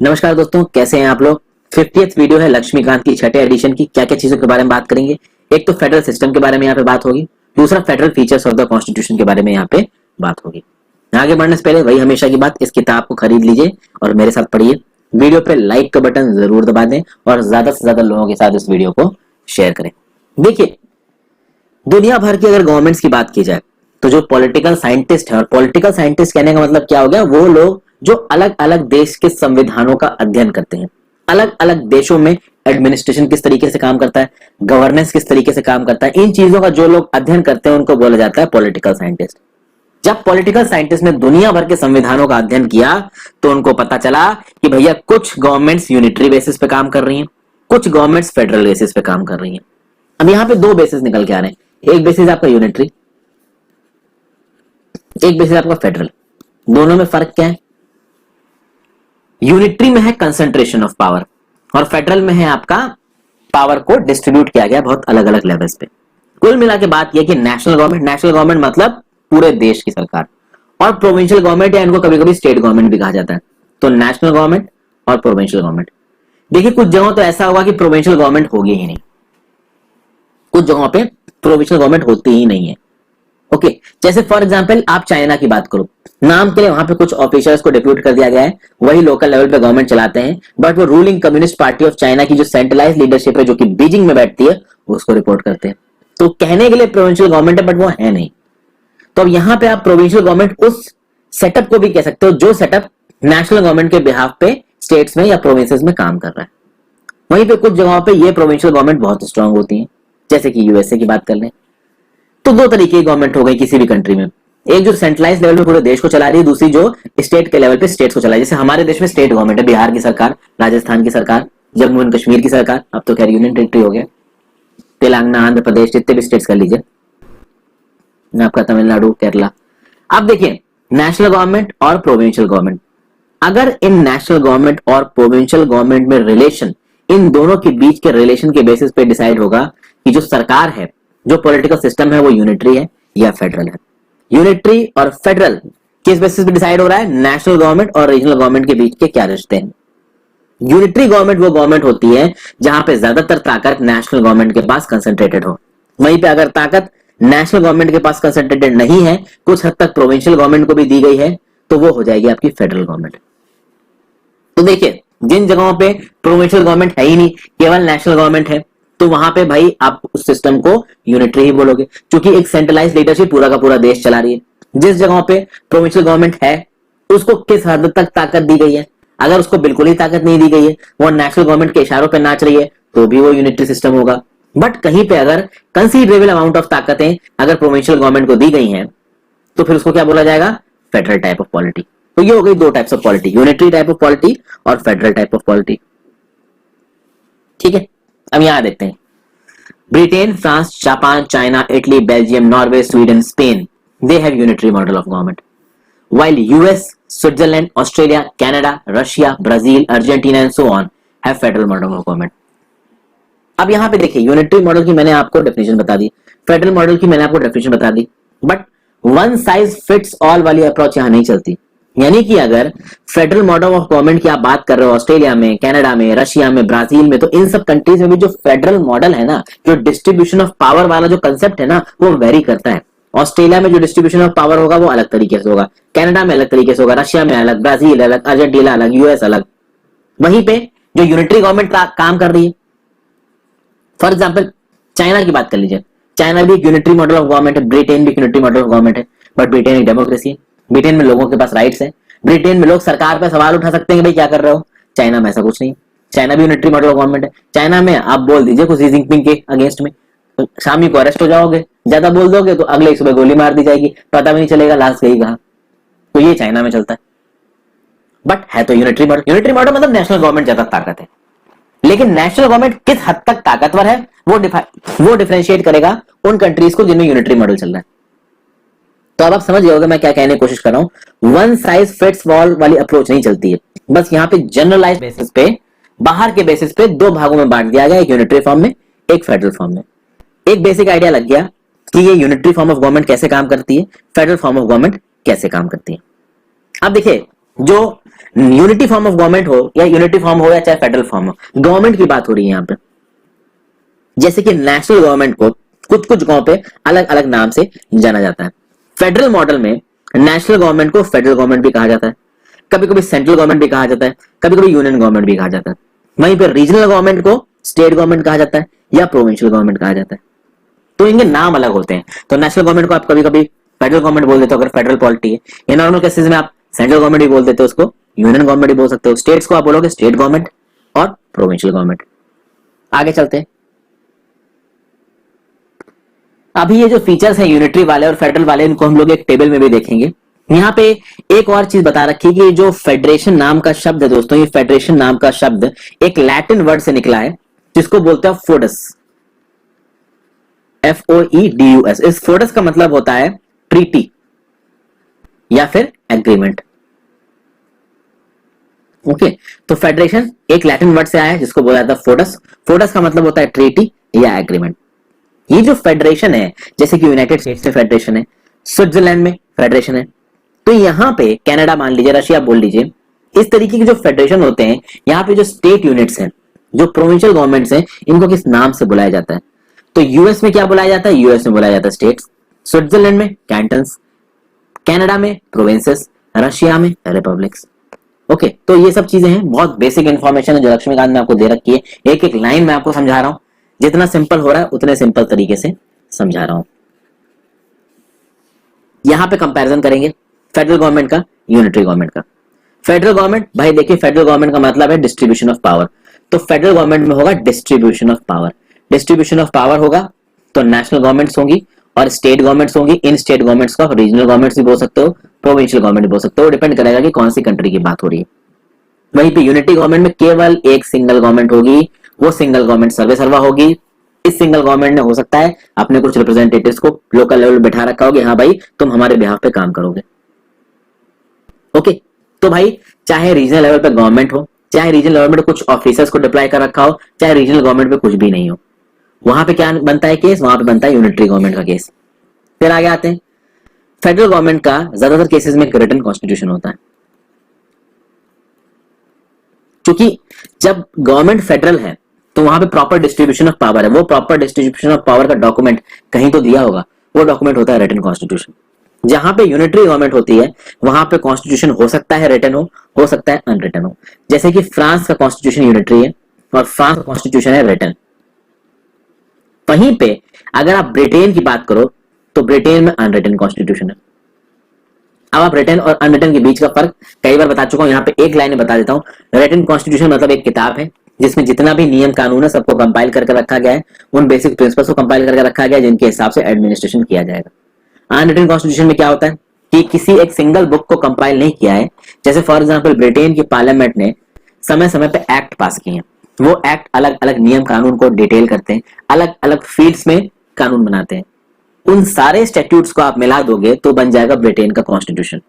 नमस्कार दोस्तों, कैसे हैं आप लोग। 50th वीडियो है लक्ष्मीकांत की छठे एडिशन की। क्या क्या चीजों के बारे में बात करेंगे। एक तो फेडरल सिस्टम के बारे में यहाँ पे बात होगी, दूसरा federal features of the constitution के बारे में यहाँ पे बात होगी। आगे बढ़ने से पहले वही हमेशा की बात, इस किताब को खरीद लीजिए और मेरे साथ पढ़िए। वीडियो पे लाइक का बटन जरूर दबा दें और ज्यादा से ज्यादा लोगों के साथ इस वीडियो को शेयर करें। देखिए, दुनिया भर की अगर गवर्नमेंट्स की बात की जाए तो जो पॉलिटिकल साइंटिस्ट है, और पॉलिटिकल साइंटिस्ट कहने का मतलब क्या हो गया, वो लोग जो अलग अलग देश के संविधानों का अध्ययन करते हैं। अलग अलग देशों में एडमिनिस्ट्रेशन किस तरीके से काम करता है, गवर्नेंस किस तरीके से काम करता है, इन चीजों का जो लोग अध्ययन करते हैं उनको बोला जाता है पॉलिटिकल साइंटिस्ट। जब पॉलिटिकल साइंटिस्ट ने दुनिया भर के संविधानों का अध्ययन किया तो उनको पता चला कि भैया कुछ गवर्नमेंट्स यूनिटरी बेसिस पे काम कर रही हैं, कुछ गवर्नमेंट्स फेडरल बेसिस पे काम कर रही हैं। अब यहाँ पे दो बेसिस निकल के आ रहे हैं, एक बेसिस आपका यूनिटरी, एक बेसिस आपका फेडरल। दोनों में फर्क क्या है। यूनिटरी में है कंसंट्रेशन ऑफ पावर और फेडरल में है आपका पावर को डिस्ट्रीब्यूट किया गया बहुत अलग अलग लेवल्स पे। कुल मिला के बात यह कि नेशनल गवर्नमेंट मतलब पूरे देश की सरकार, और प्रोविंशियल गवर्नमेंट या इनको कभी कभी स्टेट गवर्नमेंट भी कहा जाता है। तो नेशनल गवर्नमेंट और प्रोविंशियल गवर्नमेंट। देखिए, कुछ जगहों तो ऐसा होगा कि प्रोविंशियल गवर्नमेंट होगी ही नहीं, कुछ जगहों पे प्रोविंशियल गवर्नमेंट होती ही नहीं है। ओके, जैसे फॉर एग्जांपल आप चाइना की बात करो, नाम के लिए वहां पे कुछ ऑफिसर्स को डिप्यूट कर दिया गया है, वही लोकल लेवल पे गवर्नमेंट चलाते हैं, बट वो ruling communist party of China की जो सेंट्रलाइज लीडरशिप है, जो कि बीजिंग में बैठती है, उसको रिपोर्ट करते हैं। तो कहने के लिए प्रोविंशियल गवर्नमेंट है, बट वो है नहीं। तो अब यहां पे आप प्रोविंशियल गवर्नमेंट उस सेटअप को भी कह सकते हो जो सेटअप नेशनल गवर्नमेंट के बिहाफ पे स्टेट्स में या प्रोविंसेस में काम कर रहा है। वहीं पे कुछ जगहों पे ये प्रोविंशियल गवर्नमेंट बहुत स्ट्रांग होती है, जैसे कि यूएसए की बात कर लें। तो दो तरीके की गवर्नमेंट हो गई किसी भी कंट्री में, एक जो सेंट्रलाइज लेवल पे पूरे देश को चला रही है, दूसरी जो स्टेट के लेवल पे स्टेट्स को चला रही है। जैसे हमारे देश में स्टेट गवर्नमेंट है, बिहार की सरकार, राजस्थान की सरकार, जम्मू एंड कश्मीर की सरकार, अब तो खैर यूनियन टेरिटरी हो गया, तेलंगाना, आंध्र प्रदेश, जितने भी स्टेट्स कर लीजिए, आपका तमिलनाडु, केरला। अब देखिए, नेशनल गवर्नमेंट और प्रोविंशियल गवर्नमेंट, अगर इन नेशनल गवर्नमेंट और प्रोविंशियल गवर्नमेंट में रिलेशन, इन दोनों के बीच के रिलेशन के बेसिस पे डिसाइड होगा कि जो सरकार है, जो पॉलिटिकल सिस्टम है, वो यूनिटरी है या फेडरल है। यूनिटरी और फेडरल किस बेसिस पे डिसाइड हो रहा है, नेशनल गवर्नमेंट और रीजनल गवर्नमेंट के बीच के क्या रिश्ते हैं। यूनिटरी गवर्नमेंट वो गवर्नमेंट होती है जहां पे ज्यादातर ताकत नेशनल गवर्नमेंट के पास कंसंट्रेटेड हो। वहीं पे अगर ताकत नेशनल गवर्नमेंट के पास कंसंट्रेटेड नहीं है, कुछ हद तक प्रोविंशियल गवर्नमेंट को भी दी गई है, तो वो हो जाएगी आपकी फेडरल गवर्नमेंट। तो देखिए, जिन जगहों पे प्रोविंशियल गवर्नमेंट है ही नहीं, केवल नेशनल गवर्नमेंट है, तो वहां पे भाई आप उस सिस्टम को यूनिटरी ही बोलोगे, क्योंकि एक सेंट्रलाइज लीडरशिप पूरा का पूरा देश चला रही है। जिस जगहों पे प्रोविंशियल गवर्नमेंट है, उसको किस हद तक ताकत दी गई है, अगर उसको बिल्कुल ही ताकत नहीं दी गई है, वो नेशनल गवर्नमेंट के इशारों पे नाच रही है, तो भी वो यूनिटरी सिस्टम होगा। बट कहीं पे अगर कंसीडरेबल अमाउंट ऑफ ताकतें अगर प्रोविंशियल गवर्नमेंट को दी गई हैं, तो फिर उसको क्या बोला जाएगा, फेडरल टाइप ऑफ पॉलिटी। तो ये हो गई दो types of polity, unitary type of polity और फेडरल टाइप ऑफ पॉलिटी। ठीक है, अब यहां देखते हैं, Britain, France, Japan, China, Italy, Belgium, Norway, Sweden, Spain, they have unitary model of government, while US, Switzerland, Australia, Canada, Russia, Brazil, Argentina and so on have federal model of government. अब यहां पे देखिए, unitary model की मैंने आपको definition बता दी, federal model की मैंने आपको डेफिनेशन बता दी, but one size fits all वाली अप्रोच यहां नहीं चलती। यानी कि अगर फेडरल मॉडल ऑफ गवर्नमेंट की आप बात कर रहे हो ऑस्ट्रेलिया में, कनाडा में, रशिया में, ब्राजील में, तो इन सब कंट्रीज में भी जो फेडरल मॉडल है ना, जो डिस्ट्रीब्यूशन ऑफ पावर वाला जो कंसेप्ट है ना, वो वेरी करता है। ऑस्ट्रेलिया में जो डिस्ट्रीब्यूशन ऑफ पावर होगा वो अलग तरीके से होगा, कनाडा में अलग तरीके से होगा, रशिया में अलग, ब्राजील अलग, अर्जेंटीना अलग, यूएस अलग। वहीं पे जो यूनिटरी गवर्नमेंट काम कर रही है, फॉर एग्जाम्पल चाइना की बात कर लीजिए, चाइना भी एक यूनिटरी मॉडल ऑफ गवर्नमेंट है, ब्रिटेन भी एक यूनिटरी मॉडल ऑफ गवर्नमेंट है, बट ब्रिटेन एक डेमोक्रेसी है, ब्रिटेन में लोगों के पास राइट्स है, ब्रिटेन में लोग सरकार पर सवाल उठा सकते हैं कि भाई क्या कर रहे हो। चाइना में ऐसा कुछ नहीं, चाइना भी यूनिटरी मॉडल ऑफ गवर्नमेंट है। चाइना में आप बोल दीजिए कुछ शी जिनपिंग के अगेंस्ट में, तो शामी को अरेस्ट हो जाओगे, ज्यादा बोल दोगे तो अगले ही सुबह गोली मार दी जाएगी, पता भी नहीं चलेगा लास्ट गई कहां। तो ये चाइना में चलता है, बट है तो यूनिटरी मॉडल। यूनिटरी मॉडल मतलब नेशनल गवर्नमेंट ज्यादा ताकत है, लेकिन नेशनल गवर्नमेंट किस हद तक ताकतवर है वो डिफरेंशिएट करेगा उन कंट्रीज को जिनमें यूनिटरी मॉडल चल रहा है। तो अब आप समझ गए होगे मैं क्या कहने की कोशिश कर रहा हूं। वन साइज फिट्स ऑल वाली अप्रोच नहीं चलती है, बस यहाँ पे जनरलाइज बेसिस पे, बाहर के बेसिस पे दो भागों में बांट दिया गया, एक यूनिटरी फॉर्म में, एक फेडरल फॉर्म में। एक बेसिक आइडिया लग गया कि ये यूनिटरी फॉर्म ऑफ गवर्नमेंट कैसे काम करती है, फेडरल फॉर्म ऑफ गवर्नमेंट कैसे काम करती है। अब देखिए, जो यूनिटी फॉर्म ऑफ गवर्नमेंट हो या यूनिटी फॉर्म हो या चाहे फेडरल फॉर्म हो, गवर्नमेंट की बात हो रही है यहाँ पे। जैसे कि नेशनल गवर्नमेंट को कुछ कुछ गांव पे अलग अलग नाम से जाना जाता है। फेडरल मॉडल में नेशनल गवर्नमेंट को फेडरल गवर्नमेंट भी कहा जाता है, कभी कभी सेंट्रल गवर्नमेंट भी कहा जाता है, कभी कभी यूनियन गवर्नमेंट भी कहा जाता है। वहीं पर रीजनल गवर्नमेंट को स्टेट गवर्नमेंट कहा जाता है या प्रोविंशियल गवर्नमेंट कहा जाता है। तो इनके नाम अलग होते हैं। तो नेशनल गवर्नमेंट को आप कभी कभी फेडरल गवर्नमेंट बोल देते हो अगर फेडरल पॉलिटी है, या नॉर्मल केसेस में आप सेंट्रल गवर्नमेंट भी बोल देते हो, उसको यूनियन गवर्नमेंट भी बोल सकते हो। स्टेट्स को आप बोलोगे स्टेट गवर्नमेंट और प्रोविंशियल गवर्नमेंट। आगे चलते हैं। अभी ये जो फीचर्स हैं यूनिटरी वाले और फेडरल वाले, इनको हम लोग एक टेबल में भी देखेंगे। यहाँ पे एक और चीज बता रखी है कि जो फेडरेशन नाम का शब्द है दोस्तों, ये फेडरेशन नाम का शब्द एक लैटिन वर्ड से निकला है जिसको बोलते हैं फोडस, FOEDUS। इस फोडस का मतलब होता है ट्रीटी या फिर एग्रीमेंट। ओके, तो फेडरेशन एक लैटिन वर्ड से आया है जिसको बोला जाता है फोडस। फोडस का मतलब होता है ट्रीटी या एग्रीमेंट। ये जो फेडरेशन है, जैसे कि यूनाइटेड स्टेट्स में फेडरेशन है, स्विट्जरलैंड में फेडरेशन है, तो यहाँ पे कनाडा मान लीजिए, रशिया बोल लीजिए, इस तरीके के जो फेडरेशन होते हैं, यहाँ पे जो स्टेट यूनिट्स हैं, जो प्रोविंशियल गवर्नमेंट्स हैं, इनको किस नाम से बुलाया जाता है? तो यूएस में क्या बुलाया जाता है? यूएस में बुलाया जाता है स्टेट्स, स्विट्जरलैंड में कैंटन्स, कनाडा में प्रोविंसेस, रशिया में रिपब्लिक्स। ओके, तो ये सब चीजें हैं, बहुत बेसिक इंफॉर्मेशन है जो लक्ष्मीकांत ने आपको दे रखी है। एक एक लाइन में आपको समझा रहा हूं, जितना सिंपल हो रहा है उतने सिंपल तरीके से समझा रहा हूं। यहां पे कंपैरिजन करेंगे फेडरल गवर्नमेंट का, यूनिटरी गवर्नमेंट का। फेडरल गवर्नमेंट, भाई देखिए फेडरल गवर्नमेंट का मतलब है डिस्ट्रीब्यूशन ऑफ पावर, तो फेडरल गवर्नमेंट में होगा distribution of power. Distribution of power होगा तो नेशनल गवर्नमेंट्स होंगी और स्टेट गवर्नमेंट्स होंगी। इन स्टेट गवर्नमेंट्स को रीजनल गवर्नमेंट्स भी बोल सकते हो, प्रोविंशियल गवर्नमेंट भी बोल सकते हो, डिपेंड करेगा कि कौन सी कंट्री की बात हो रही है। वहीं पे यूनिटी गवर्नमेंट में केवल एक सिंगल गवर्नमेंट होगी, वो सिंगल गवर्नमेंट सर्वे सर्वा होगी। इस सिंगल गवर्नमेंट ने हो सकता है अपने कुछ रिप्रेजेंटेटिव्स को लोकल लेवल पे बैठा रखा होगा, हाँ भाई तुम हमारे बिहाफ पे काम करोगे। ओके, तो भाई चाहे रीजनल लेवल पे गवर्नमेंट हो, चाहे रीजनल लेवल पे कुछ ऑफिसर्स को डिप्लॉय कर रखा हो, चाहे रीजनल गवर्नमेंट पे कुछ भी नहीं हो, वहां पे क्या बनता है केस? वहां पे बनता है यूनिटरी गवर्नमेंट का केस। फिर आगे आते हैं, फेडरल गवर्नमेंट का ज्यादातर केसेस में रिटन कॉन्स्टिट्यूशन होता है, क्योंकि जब गवर्नमेंट फेडरल है तो वहां पे प्रॉपर डिस्ट्रीब्यूशन ऑफ पावर है। वो प्रॉपर डिस्ट्रीब्यूशन ऑफ पावर का डॉक्यूमेंट कहीं तो दिया होगा, वो डॉक्यूमेंट होता है रिटन कॉन्स्टिट्यूशन। जहां पे यूनिटरी गवर्नमेंट होती है वहां पे कॉन्स्टिट्यूशन हो सकता है रिटन हो सकता है अनरिटन हो। जैसे कि फ्रांस का कॉन्स्टिट्यूशन यूनिटरी है और फ्रांस का कॉन्स्टिट्यूशन है रिटन। वहीं पे अगर आप ब्रिटेन की बात करो तो ब्रिटेन में अनरिटन कॉन्स्टिट्यूशन है। अब आप रिटन और अनरिटन के बीच का फर्क कई बार बता चुका हूं, यहाँ पे एक लाइन में बता देता हूं। रिटन कॉन्स्टिट्यूशन मतलब एक किताब है जिसमें जितना भी नियम कानून है सबको कंपाइल करके रखा गया है, उन बेसिक प्रिंसिपल्स को कंपाइल करके रखा गया है जिनके हिसाब से एडमिनिस्ट्रेशन किया जाएगा। अनरिटन कॉन्स्टिट्यूशन में क्या होता है कि किसी एक सिंगल बुक को कंपाइल नहीं किया है। जैसे फॉर एग्जांपल ब्रिटेन की पार्लियामेंट ने समय समय पे एक्ट पास किए हैं, वो एक्ट अलग अलग नियम कानून को डिटेल करते हैं, अलग अलग फील्ड्स में कानून बनाते हैं। उन सारे स्टैट्यूट्स को आप मिला दोगे तो बन जाएगा ब्रिटेन का कॉन्स्टिट्यूशन।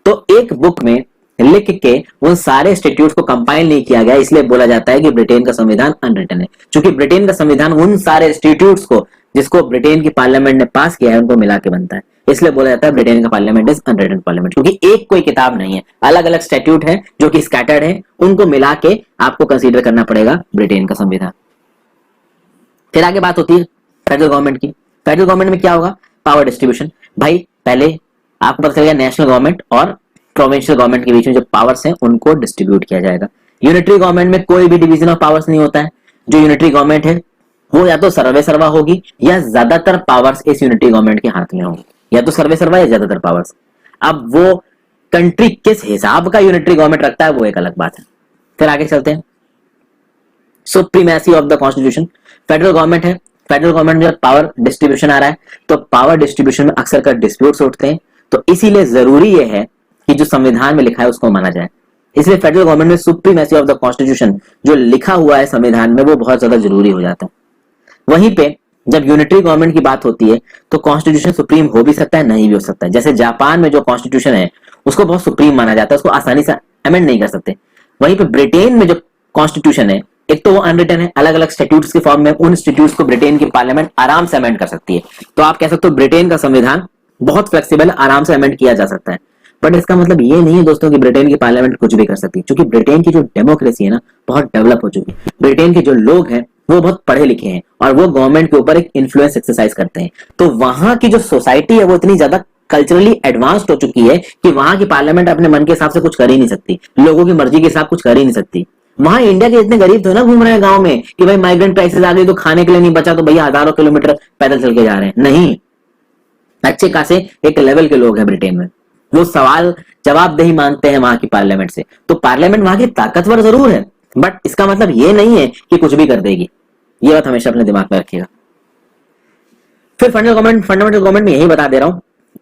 तो एक बुक में लिख के उन सारे स्टैट्यूट्स को कंपाइल नहीं किया गया, इसलिए बोला जाता है कि ब्रिटेन का संविधान अनरिटन है। क्योंकि ब्रिटेन का संविधान उन सारे स्टैट्यूट्स को जिसको ब्रिटेन की पार्लियामेंट ने पास किया है उनको मिला के बनता है, इसलिए बोला जाता है ब्रिटेन का पार्लियामेंट इज अनरिटन पार्लियामेंट। क्योंकि एक कोई किताब नहीं है, अलग अलग स्टैट्यूट है जो कि स्कैटर्ड है, उनको मिला के आपको कंसीडर करना पड़ेगा ब्रिटेन का संविधान। फिर आगे बात होती है फेडरल गवर्नमेंट की। फेडरल गवर्नमेंट में क्या होगा? Power distribution. भाई पहले आपको पता चलेगा नेशनल गवर्नमेंट और प्रोविंशियल गवर्नमेंट के बीच में जो पावर्स हैं उनको डिस्ट्रीब्यूट किया जाएगा। यूनिटरी गवर्नमेंट में कोई भी डिवीजन ऑफ पावर्स नहीं होता है। जो यूनिटरी गवर्नमेंट है वो या तो सर्वे सर्वा होगी या ज्यादातर पावर्स इस यूनिटरी गवर्नमेंट के हाथ में होंगी, या तो सर्वे सर्वा या ज्यादातर पावर्स। अब वो कंट्री किस हिसाब का यूनिटरी गवर्नमेंट रखता है वो एक अलग बात है। फिर आगे चलते हैं, supremacy of the constitution. Federal government है, फेडरल गवर्नमेंट में पावर डिस्ट्रीब्यूशन आ रहा है तो पावर डिस्ट्रीब्यूशन में अक्सर कर डिस्प्यूट्स उठते हैं, तो इसीलिए जरूरी यह है कि जो संविधान में लिखा है उसको माना जाए। इसलिए फेडरल गवर्नमेंट में सुप्रीमेसी ऑफ द कॉन्स्टिट्यूशन जो लिखा हुआ है संविधान में वो बहुत ज्यादा जरूरी हो जाता है। वहीं पे जब यूनिटरी गवर्नमेंट की बात होती है तो कॉन्स्टिट्यूशन सुप्रीम हो भी सकता है, नहीं भी हो सकता है। जैसे जापान में जो कॉन्स्टिट्यूशन है उसको बहुत सुप्रीम माना जाता है, उसको आसानी से अमेंड नहीं कर सकते। वहीं पे ब्रिटेन में जो कॉन्स्टिट्यूशन है एक तो वो अनरिटन है, अलग अलग स्टैट्यूट्स के फॉर्म में, उन स्टैट्यूट्स को ब्रिटेन की पार्लियामेंट आराम से अमेंड कर सकती है। तो आप कह सकते हो ब्रिटेन का संविधान बहुत फ्लेक्सिबल, आराम से अमेंड किया जा सकता है। बट इसका मतलब ये नहीं है दोस्तों कि ब्रिटेन की पार्लियामेंट कुछ भी कर सकती है, क्योंकि ब्रिटेन की जो डेमोक्रेसी है ना बहुत डेवलप हो चुकी है। ब्रिटेन के जो लोग हैं वो बहुत पढ़े लिखे हैं और वो गवर्नमेंट के ऊपर एक इन्फ्लुएंस एक्सरसाइज करते हैं। तो वहां की जो सोसाइटी है वो इतनी ज्यादा कल्चरली एडवांस्ड हो चुकी है कि वहां की पार्लियामेंट अपने मन के हिसाब से कुछ कर ही नहीं सकती, लोगों की मर्जी के हिसाब कुछ कर ही नहीं सकती। वहां इंडिया के इतने गरीब थे ना घूम रहे हैं गांव में कि भाई माइग्रेंट क्राइसिस आ गई तो खाने के लिए नहीं बचा, तो भैया हजारों किलोमीटर पैदल चल के जा रहे हैं। नहीं, अच्छे खासे एक लेवल के लोग हैं ब्रिटेन में, वो सवाल जवाबदेही मांगते हैं वहां की पार्लियामेंट से। तो पार्लियामेंट वहां की ताकतवर जरूर है, बट इसका मतलब ये नहीं है कि कुछ भी कर देगी। ये बात हमेशा अपने दिमाग में रखिएगा। फिर फंडामेंटल गवर्नमेंट में यही बता दे रहा हूं,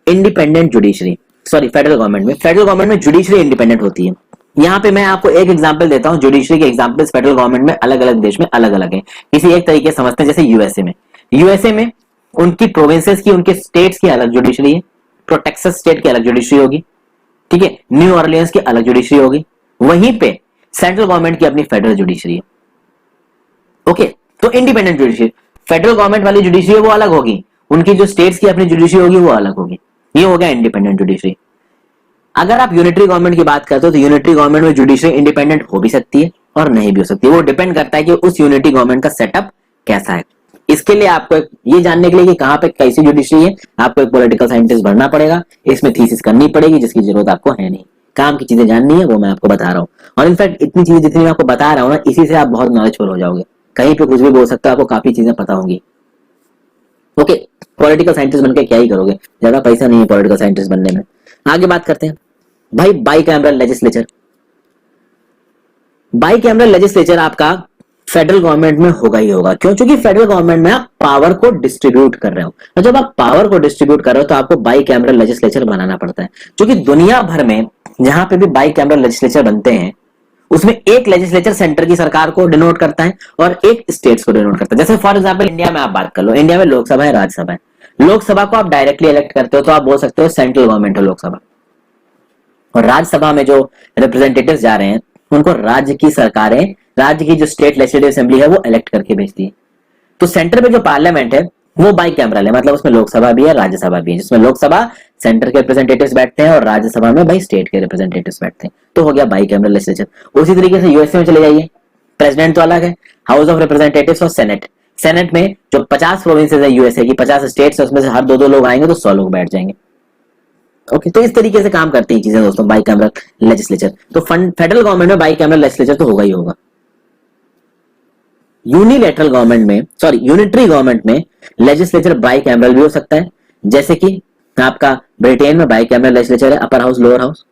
independent judiciary, sorry federal government में जुडिशरी इंडिपेंडेंट होती है। यहाँ पे मैं आपको एक एग्जांपल देता हूँ, जुडिशरी के एग्जांपल्स फेडरल गवर्नमेंट में अलग अलग देश में अलग अलग है। किसी एक तरीके से समझते हैं, जैसे यूएसए में उनकी प्रोविंसेस की, उनके स्टेट्स की अलग जुडिशरी है। टेक्सास स्टेट की अलग जुडिशरी होगी, ठीक है, न्यू ऑरलियंस की अलग जुडिशरी होगी। वहीं पे सेंट्रल गवर्नमेंट की अपनी फेडरल जुडिशरी है। ओके, तो इंडिपेंडेंट जुडिशरी, फेडरल गवर्नमेंट वाली जुडिशरी वो अलग होगी, उनकी जो स्टेट्स की अपनी जुडिशरी होगी वो अलग होगी। ये हो गया इंडिपेंडेंट जुडिशरी। अगर आप यूनिटरी गवर्नमेंट की बात करते हो तो यूनिटरी गवर्नमेंट में जुडिशरी इंडिपेंडेंट हो भी सकती है और नहीं भी हो सकती है, वो डिपेंड करता है कि उस यूनिटरी गवर्नमेंट का सेटअप कैसा है। इसके लिए आपको ये जानने के लिए कि कहां पे कैसी जुडिशरी है, आपको एक पॉलिटिकल साइंटिस्ट बनना पड़ेगा, इसमें थीसिस करनी पड़ेगी जिसकी जरूरत आपको है नहीं। काम की चीजें जाननी है वो मैं आपको बता रहा हूँ, और इनफैक्ट इतनी चीजें जितनी मैं आपको बता रहा हूँ ना, इसी से आप बहुत नॉलेजफुल हो जाओगे। कहीं पे कुछ भी बोल सकते हो, आपको काफी चीजें पता होंगी। ओके, पॉलिटिकल साइंटिस्ट बनकर क्या ही करोगे, ज्यादा पैसा नहीं है पॉलिटिकल साइंटिस्ट बनने में। आगे बात करते हैं भाई बाइकैमरल लेजिस्लेचर। बाइकैमरल लेजिस्लेचर आपका फेडरल गवर्नमेंट में होगा ही होगा। क्यों? क्योंकि फेडरल गवर्नमेंट में आप पावर को डिस्ट्रीब्यूट कर रहे हो, और जब आप पावर को डिस्ट्रीब्यूट कर रहे हो तो आपको बाइकैमरल लेजिस्लेचर बनाना पड़ता है। क्योंकि दुनिया भर में जहां पे भी बाइकैमरल लेजिस्लेचर बनते हैं उसमें एक लेजिस्लेचर सेंटर की सरकार को डिनोट करता है और एक स्टेट्स को डिनोट करता है। जैसे फॉर एग्जांपल इंडिया में आप बात कर लो, इंडिया में लोकसभा है, राज्यसभा है। लोकसभा को आप डायरेक्टली इलेक्ट करते हो तो आप बोल सकते हो सेंट्रल गवर्नमेंट है लोकसभा, और राज्यसभा में जो रिप्रेजेंटेटिव्स जा रहे हैं उनको राज्य की सरकारें, राज्य की जो स्टेट लेजिस्लेटिव असेंबली है वो इलेक्ट करके भेजती है। तो सेंटर में जो पार्लियामेंट है वो बाइकैमरल है, मतलब उसमें लोकसभा भी है राज्यसभा भी है, जिसमें लोकसभा सेंटर के रिप्रेजेंटेटिव्स बैठते हैं और राज्यसभा में भाई स्टेट के रिप्रेजेंटेटिव्स बैठते हैं। तो हो गया बाइकैमरल लेजिस्लेचर। उसी तरीके से यूएसए में चले जाइए, प्रेसिडेंट तो अलग है, हाउस ऑफ रिप्रेजेंटेटिव्स और सेनेट। सेनेट में जो 50 प्रोविंसेस है यूएसए की, 50 स्टेट्स है, उसमें से हर दो लोग आएंगे तो 100 लोग बैठ जाएंगे। ओके, तो इस तरीके से काम करती हैं चीजें दोस्तों बाइकैमरल लेजिस्लेचर। तो फेडरल गवर्नमेंट में बाइकैमरल लेजिस्लेचर तो होगा ही होगा। यूनिलैटरल गवर्नमेंट में, सॉरी यूनिटरी गवर्नमेंट में लेजिस्लेचर बाइकैमरल भी हो सकता है, जैसे कि आपका ब्रिटेन में बाइकैमरल लेजिस्लेचर है, अपर हाउस लोअर हाउस।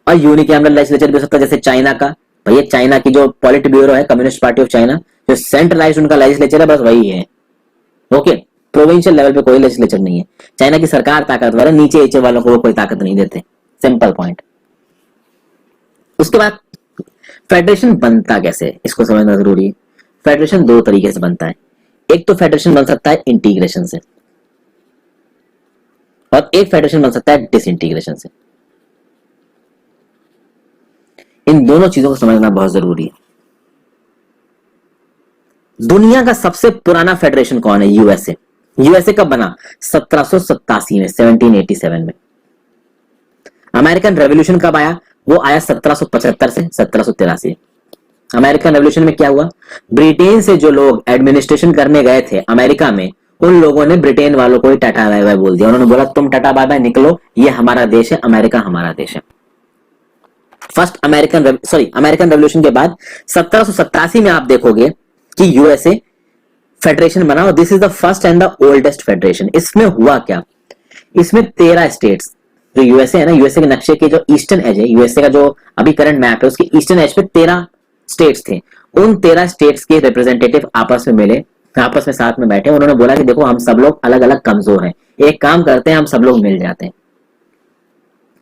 और यूनिकैमरल लेजिस्लेचर भी हो सकता है, जैसे चाइना का, भैया चाइना की जो पॉलिट ब्यूरो है, कम्युनिस्ट पार्टी ऑफ चाइना, जो सेंट्रलाइज्ड उनका लेजिस्लेचर है बस वही है। ओके, प्रोविंशियल लेवल पे कोई लेजिस्लेचर नहीं है। चाइना की सरकार ताकतवर है, नीचे नीचे वालों को वो कोई ताकत नहीं देते, सिंपल पॉइंट। उसके बाद फेडरेशन बनता कैसे, इसको समझना जरूरी है। फेडरेशन दो तरीके से बनता है, एक तो फेडरेशन बन सकता है इंटीग्रेशन से, और एक फेडरेशन बन सकता है डिसइंटीग्रेशन से। इन दोनों चीजों को समझना बहुत जरूरी है। दुनिया का सबसे पुराना फेडरेशन कौन है? यूएसए। यूएसए कब बना? 1787 में, 1787 में। अमेरिकन रेवोल्यूशन कब आया? वो आया 1775 से 1783। अमेरिकन रेवोल्यूशन में क्या हुआ? ब्रिटेन से जो लोग एडमिनिस्ट्रेशन करने गए थे अमेरिका में, उन लोगों ने ब्रिटेन वालों को ही टाटा बाय बाय बोल दिया। उन्होंने बोला तुम टाटा बाय बाय निकलो, ये हमारा देश है, अमेरिका हमारा देश है। फर्स्ट अमेरिकन रेवोल्यूशन के बाद 1787 में आप देखोगे कि यूएसए फेडरेशन बना, और this is the first and the oldest federation. इसमें हुआ क्या? इसमें 13 स्टेट्स, जो यूएसए है ना, यूएसए के नक्शे के जो ईस्टर्न एज है, यूएसए का जो अभी करंट मैप है उसके ईस्टर्न एज पे 13 स्टेट्स थे। उन 13 स्टेट्स के रिप्रेजेंटेटिव आपस में मिले, आपस में साथ में बैठे, उन्होंने बोला कि देखो हम सब लोग अलग अलग कमजोर हैं, एक काम करते हैं हम सब लोग मिल जाते हैं,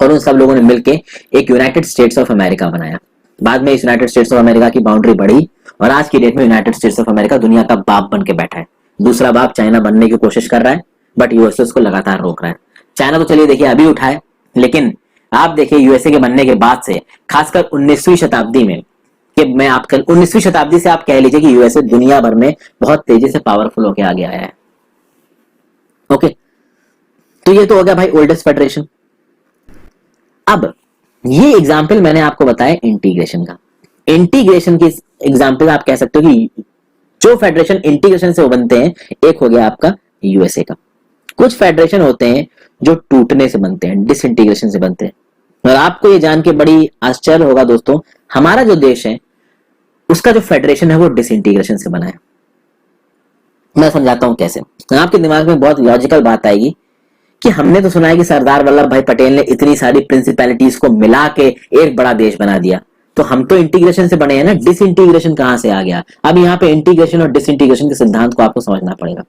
और उन सब लोगों ने मिलके एक यूनाइटेड स्टेट्स ऑफ अमेरिका बनाया। बाद में इस यूनाइटेड स्टेट्स ऑफ अमेरिका की बाउंड्री बढ़ी, और आज की डेट में यूनाइटेड स्टेट्स ऑफ अमेरिका दुनिया का बाप बन के बैठा है। दूसरा बाप चाइना बनने की कोशिश कर रहा है, बट यूएसए उसको लगातार रोक रहा है। चाइना तो चलिए देखिए अभी उठा है, लेकिन आप देखिए यूएसए के बनने के बाद से, खासकर 19वीं शताब्दी में, कि मैं आपका 19वीं शताब्दी से आप कह लीजिए कि यूएसए दुनिया भर में बहुत तेजी से पावरफुल होके आगे आया है। ओके, तो ये तो हो गया भाई ओल्डेस्ट फेडरेशन। अब ये एग्जाम्पल मैंने आपको बताया इंटीग्रेशन का। इंटीग्रेशन की एग्जाम्पल आप कह सकते हो कि जो फेडरेशन इंटीग्रेशन से बनते हैं, एक हो गया आपका यूएसए का। कुछ फेडरेशन होते हैं जो टूटने से बनते हैं, डिसइंटीग्रेशन से बनते हैं। और आपको ये जान के बड़ी आश्चर्य होगा दोस्तों, हमारा जो देश है उसका जो फेडरेशन है वो डिसइंटीग्रेशन से बना है। मैं समझाता हूं कैसे। आपके दिमाग में बहुत लॉजिकल बात आएगी कि हमने तो सुना है कि सरदार वल्लभ भाई पटेल ने इतनी सारी प्रिंसिपैलिटीज को मिला के एक बड़ा देश बना दिया, तो हम तो इंटीग्रेशन से बने हैं ना, डिसइंटीग्रेशन कहां से आ गया? अब यहाँ पे इंटीग्रेशन और डिसइंटीग्रेशन के सिद्धांत को आपको समझना पड़ेगा।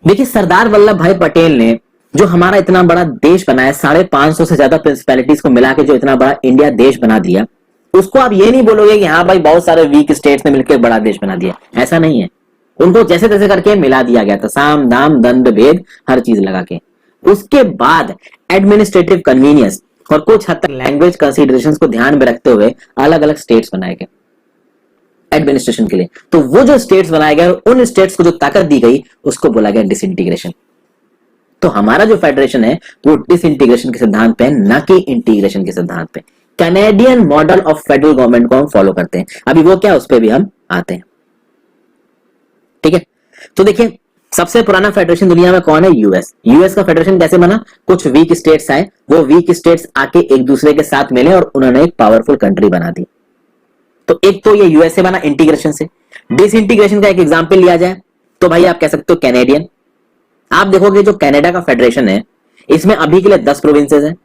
देखिए, सरदार वल्लभ भाई पटेल ने जो हमारा इतना बड़ा देश बनाया, 550 से ज्यादा प्रिंसिपैलिटीज को मिला के जो इतना बड़ा इंडिया देश बना दिया, उसको आप ये नहीं बोलोगे कि हाँ भाई बहुत सारे वीक स्टेट्स ने मिलकर बड़ा देश बना दिया। ऐसा नहीं है, उनको जैसे तैसे करके मिला दिया गया था, साम दाम दंड भेद हर चीज लगा के। उसके बाद एडमिनिस्ट्रेटिव कन्वीनियंस और कुछ हद तक लैंग्वेज कंसीडरेशंस को ध्यान में रखते हुए अलग अलग स्टेट्स बनाए गए एडमिनिस्ट्रेशन के लिए। तो वो जो स्टेट्स बनाए गए, उन स्टेट्स को जो ताकत दी गई, उसको बोला गया डिसइंटीग्रेशन। तो हमारा जो फेडरेशन है वो डिसइंटीग्रेशन के सिद्धांत पे, न कि इंटीग्रेशन के सिद्धांत पे। Canadian model of federal government को हम फॉलो करते हैं। अभी वो क्या, उस पर भी हम आते हैं, ठीक है। तो देखिए, सबसे पुराना फेडरेशन दुनिया में कौन है? यूएस। यूएस का फेडरेशन कैसे बना? कुछ वीक स्टेट्स आए, वो वीक स्टेट्स आके एक दूसरे के साथ मिले और उन्होंने एक पावरफुल कंट्री बना दी। तो एक तो ये यूएसए बना इंटीग्रेशन से। डिसइंटीग्रेशन का एक एग्जांपल लिया जाए तो भाई आप कह सकते हो कैनेडियन। आप देखोगे जो कनाडा का फेडरेशन है, इसमें अभी के लिए 10 प्रोविंसेस हैं।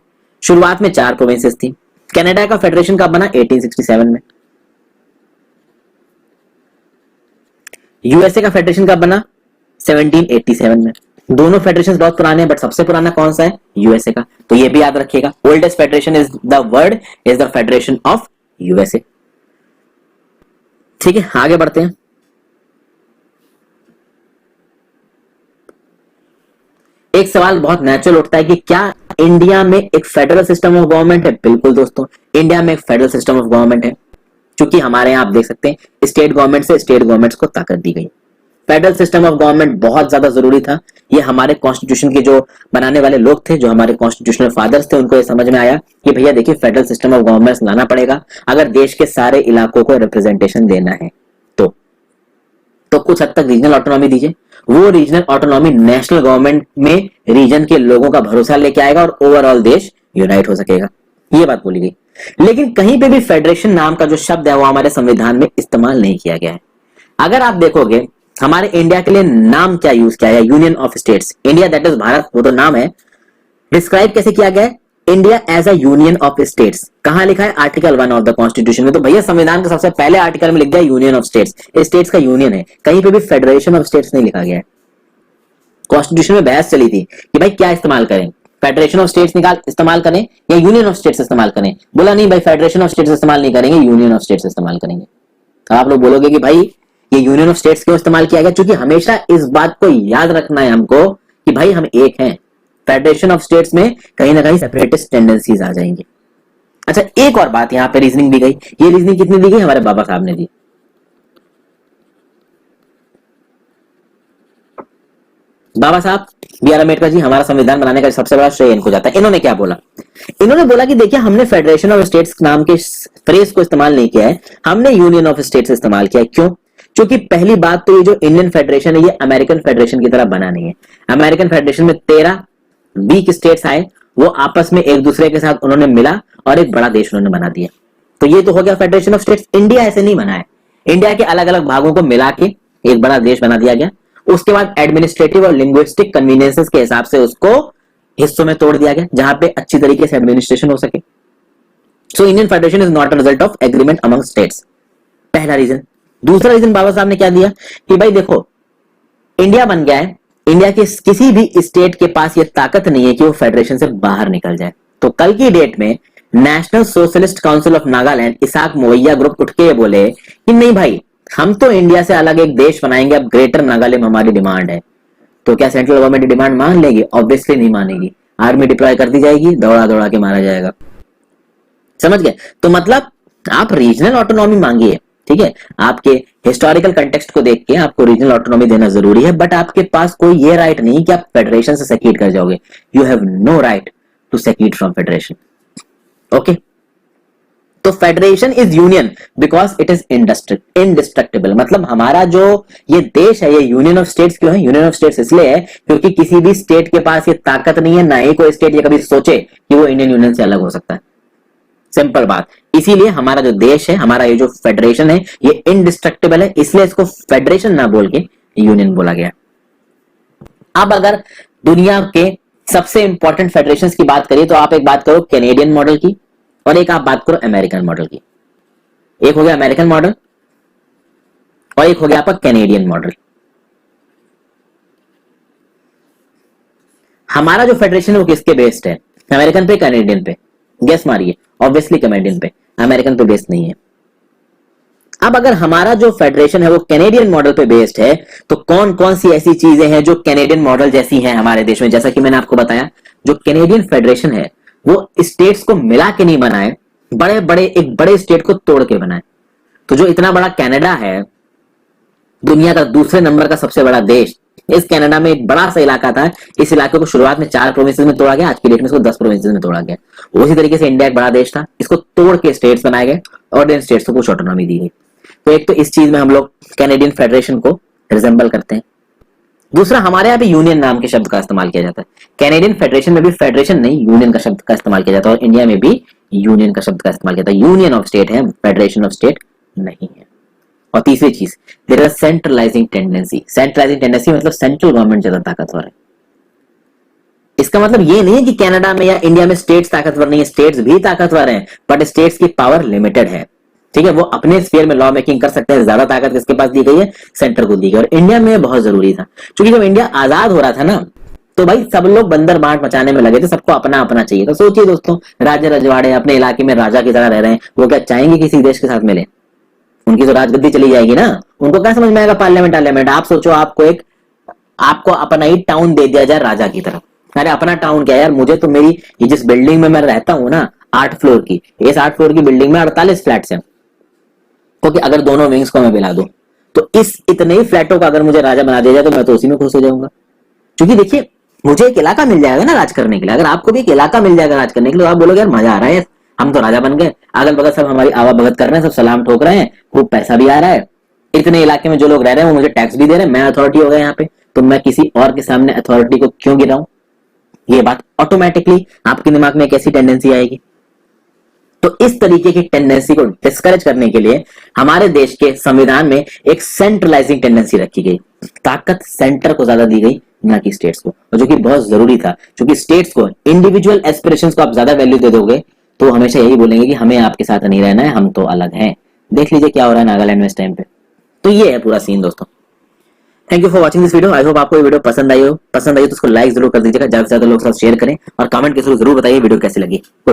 शुरुआत में 4 प्रोविंसेस थी। कनाडा का फेडरेशन कब बना? 1867 में। यूएसए का फेडरेशन कब बना? 1787 में। दोनों फेडरेशन बहुत पुराने हैं, बट सबसे पुराना कौन सा है? यूएसए का। तो ये भी याद रखिएगा, oldest federation is the federation of USA. ठीक है, आगे बढ़ते हैं। एक सवाल बहुत नेचुरल उठता है कि क्या इंडिया में एक फेडरल सिस्टम ऑफ गवर्नमेंट है? बिल्कुल दोस्तों, इंडिया में एक फेडरल सिस्टम ऑफ गवर्नमेंट है, क्योंकि हमारे यहां आप देख सकते हैं स्टेट गवर्नमेंट से स्टेट गवर्नमेंट्स को ताकत दी गई। फेडरल सिस्टम ऑफ गवर्नमेंट बहुत ज्यादा जरूरी था। ये हमारे कॉन्स्टिट्यूशन के जो बनाने वाले लोग थे, जो हमारे कॉन्स्टिट्यूशनल फादर्स थे, उनको ये समझ में आया कि भैया देखिए फेडरल सिस्टम ऑफ गवर्नमेंट लाना पड़ेगा अगर देश के सारे इलाकों को रिप्रेजेंटेशन देना है। तो कुछ हद तक रीजनल ऑटोनॉमी दीजिए। वो रीजनल ऑटोनॉमी नेशनल गवर्नमेंट में रीजन के लोगों का भरोसा लेके आएगा और ओवरऑल देश यूनाइट हो सकेगा। ये बात बोली गई। लेकिन कहीं पे भी फेडरेशन नाम का जो शब्द है वो हमारे संविधान में इस्तेमाल नहीं किया गया है। अगर आप देखोगे हमारे इंडिया के लिए नाम क्या यूज किया है? Union of states. India that is Bharat, वो तो नाम है। डिस्क्राइब कैसे किया गया है? India as a union of states. कहां लिखा है? आर्टिकल 1 ऑफ द कॉन्स्टिट्यूशन में। तो भैया संविधान के सबसे पहले आर्टिकल में लिख दिया यूनियन ऑफ स्टेट्स। स्टेट्स का यूनियन है, कहीं पे भी फेडरेशन ऑफ स्टेट्स नहीं लिखा गया है। कॉन्स्टिट्यूशन में बहस चली थी कि भाई क्या इस्तेमाल करें, फेडरेशन ऑफ स्टेट्स इस्तेमाल करें या यूनियन ऑफ स्टेट्स इस्तेमाल करें। बोला नहीं भाई, फेडरेशन ऑफ स्टेट्स इस्तेमाल नहीं करेंगे, यूनियन ऑफ स्टेट्स इस्तेमाल करेंगे। तो आप लोग बोलोगे कि भाई ये यूनियन ऑफ स्टेट्स क्यों इस्तेमाल किया गया? क्योंकि हमेशा इस बात को याद रखना है हमको कि भाई हम एक हैं। फेडरेशन ऑफ स्टेट्स में कहीं ना कहीं सेपरेटिस्ट टेंडेंसीज आ जाएंगी। अच्छा, एक और बात, यहां पे रीजनिंग दी गई। ये रीजनिंग कितनी दी गई? हमारे बाबा साहब ने दी। बाबा साहब बी आर अम्बेडकर जी, हमारा संविधान बनाने का सबसे बड़ा श्रेय इनको जाता है। इन्होंने क्या बोला? इन्होंने बोला कि देखिए हमने फेडरेशन ऑफ स्टेट्स नाम के फ्रेज को इस्तेमाल नहीं किया है, हमने यूनियन ऑफ स्टेट्स इस्तेमाल किया है। क्यों? क्योंकि पहली बात तो ये जो इंडियन फेडरेशन है ये अमेरिकन फेडरेशन की तरह बना नहीं है। अमेरिकन फेडरेशन में 13 वीक स्टेट्स आए, वो आपस में एक दूसरे के साथ उन्होंने मिला और एक बड़ा देश उन्होंने बना दिया। तो ये तो हो गया फेडरेशन ऑफ स्टेट्स। इंडिया ऐसे नहीं बना है। इंडिया के अलग अलग भागों को मिला के एक बड़ा देश बना दिया गया। उसके बाद एडमिनिस्ट्रेटिव और लिंग्विस्टिक कन्वीनियंसेस के हिसाब से उसको हिस्सों में तोड़ दिया गया जहां पे अच्छी तरीके से एडमिनिस्ट्रेशन हो सके। So Indian federation is not a result of agreement among states. पहला रीजन। दूसरा रीजन बाबा साहब ने क्या दिया कि भाई देखो इंडिया बन गया है, इंडिया के किसी भी स्टेट के पास ये ताकत नहीं है कि वो फेडरेशन से बाहर निकल जाए। तो कल की डेट में National Socialist Council of Nagaland, Isak Muivah group उठ के बोले कि नहीं भाई, हम तो इंडिया से अलग एक देश बनाएंगे, अब ग्रेटर नागालैंड में हमारी डिमांड है। तो क्या सेंट्रल गवर्नमेंट डिमांड मान लेगी? ऑब्वियसली नहीं मानेगी। आर्मी डिप्लॉय कर दी जाएगी, दौड़ा दौड़ा के मारा जाएगा। समझ गए? तो मतलब आप रीजनल ऑटोनॉमी मांगिए, ठीक है, आपके हिस्टोरिकल कंटेक्स्ट को देख के आपको रीजनल ऑटोनॉमी देना जरूरी है, बट आपके पास कोई ये राइट नहीं कि आप फेडरेशन से सेक्रेट कर जाओगे। You have no right to secede from federation. Okay. तो federation is union because it is indestructible, मतलब हमारा जो ये देश है ये यूनियन ऑफ स्टेट्स क्यों है? यूनियन ऑफ स्टेट्स इसलिए है क्योंकि किसी भी स्टेट के पास ये ताकत नहीं है, ना ही कोई स्टेट ये कभी सोचे कि वो इंडियन यूनियन से अलग हो सकता है। सिंपल बात। इसीलिए हमारा जो देश है, हमारा ये जो फेडरेशन है, ये इनडिस्ट्रक्टिबल है, इसलिए इसको फेडरेशन ना बोल के यूनियन बोला गया। अब अगर दुनिया के सबसे इंपॉर्टेंट फेडरेशन की बात करिए तो आप एक बात करो कैनेडियन मॉडल की और एक आप बात करो अमेरिकन मॉडल की। एक हो गया अमेरिकन मॉडल और एक हो गया आपका कैनेडियन मॉडल। हमारा जो फेडरेशन है वो किसके बेस्ड है? अमेरिकन पे, कैनेडियन पे? गेस मारिए। ऑब्वियसली कैनेडियन पे, अमेरिकन पे बेस्ड नहीं है। अब अगर हमारा जो फेडरेशन है वो कैनेडियन मॉडल पे बेस्ड है तो कौन कौन सी ऐसी चीजें हैं जो कैनेडियन मॉडल जैसी हैं हमारे देश में? जैसा कि मैंने आपको बताया, जो कैनेडियन फेडरेशन है वो स्टेट्स को मिला के नहीं बनाए, बड़े बड़े एक बड़े स्टेट को तोड़ के बनाए। तो जो इतना बड़ा कनाडा है, दुनिया का दूसरे नंबर का सबसे बड़ा देश, इस कनाडा में एक बड़ा सा इलाका था, इस इलाके को शुरुआत में 4 प्रोविंसेस में तोड़ा गया, आज की डेट में इसको 10 प्रोविंसेस में तोड़ा गया। उसी तरीके से इंडिया एक बड़ा देश था, इसको तोड़ के स्टेट्स बनाए गए और इन स्टेट्स को कुछ ऑटोनॉमी दी गई। तो एक तो इस चीज में हम लोग कैनेडियन फेडरेशन को रिजेंबल करते हैं। दूसरा, हमारे यहाँ पे यूनियन नाम के शब्द का इस्तेमाल किया जाता है। कैनेडियन फेडरेशन में भी फेडरेशन नहीं, यूनियन का शब्द का इस्तेमाल किया जाता है और इंडिया में भी यूनियन का शब्द का इस्तेमाल किया जाता है। यूनियन ऑफ स्टेट है, फेडरेशन ऑफ स्टेट नहीं है। और तीसरी चीज, there is centralising tendency. Centralising tendency मतलब सेंट्रल गवर्नमेंट ज्यादा ताकतवर है। इसका मतलब ये नहीं है कि कनाडा में या इंडिया में स्टेट्स ताकतवर नहीं है, स्टेट्स भी ताकतवर हैं, बट स्टेट्स की पावर लिमिटेड है। ठीक है, वो अपने स्फीयर में लॉ मेकिंग कर सकते हैं, ज्यादा ताकत किसके पास दी गई है? सेंटर को दी गई। और इंडिया में बहुत जरूरी था, क्योंकि जब इंडिया आजाद हो रहा था ना, तो भाई सब लोग बंदर बांट मचाने में लगे थे, सबको अपना अपना चाहिए। तो सोचिए दोस्तों, राज्य रजवाड़े अपने इलाके में राजा की तरह रह रहे हैं, वो क्या चाहेंगे किसी देश के साथ मिले? उनकी तो राजगद्दी चली जाएगी ना। उनको क्या समझ में आएगा पार्लियामेंट? आप सोचो, आपको अपना ही टाउन दे दिया जाए राजा की तरफ। अरे अपना टाउन क्या यार, मुझे तो मेरी ये जिस बिल्डिंग में मैं रहता हूँ ना, 8 फ्लोर की, इस 8 फ्लोर की बिल्डिंग में 48 फ्लैट्स हैं। क्योंकि अगर दोनों विंग्स को मैं मिला दूं तो इस इतने ही फ्लैटों का अगर मुझे राजा बना दिया जाए तो मैं तो उसी में खुश हो जाऊंगा। क्योंकि देखिए, मुझे एक इलाका मिल जाएगा ना राज करने के लिए। अगर आपको भी एक इलाका मिल जाएगा राज करने के लिए तो आप बोलोगे यार मजा आ रहा है, हम तो राजा बन गए, अगल बगल सब हमारी आवा भगत कर रहे हैं, सब सलाम ठोक रहे हैं, खूब पैसा भी आ रहा है, इतने इलाके में जो लोग रह रहे हैं वो मुझे टैक्स भी दे रहे हैं, मैं अथॉरिटी हो गया यहाँ पे, तो मैं किसी और के सामने अथॉरिटी को क्यों गिराऊं? ये बात ऑटोमेटिकली आपके दिमाग में एक ऐसी टेंडेंसी आएगी। तो इस तरीके की टेंडेंसी को डिस्करेज करने के लिए हमारे देश के संविधान में एक सेंट्रलाइजिंग टेंडेंसी रखी गई, ताकत सेंटर को ज्यादा दी गई ना कि स्टेट्स को, और जो कि बहुत जरूरी था। क्योंकि स्टेट्स को इंडिविजुअल एस्पिरेशंस को आप ज्यादा वैल्यू दे दोगे तो हमेशा यही बोलेंगे कि हमें आपके साथ नहीं रहना है, हम तो अलग हैं। देख लीजिए क्या हो रहा है नागालैंड में इस टाइम पे। तो ये है पूरा सीन दोस्तों। Thank you for watching this video. I hope आपको ये वीडियो पसंद आई तो उसको लाइक जरूर कर दीजिएगा, ज्यादा से ज्यादा लोग साथ शेयर करें और कमेंट के थ्रू जरूर बताइए वीडियो कैसी लगी। गुड।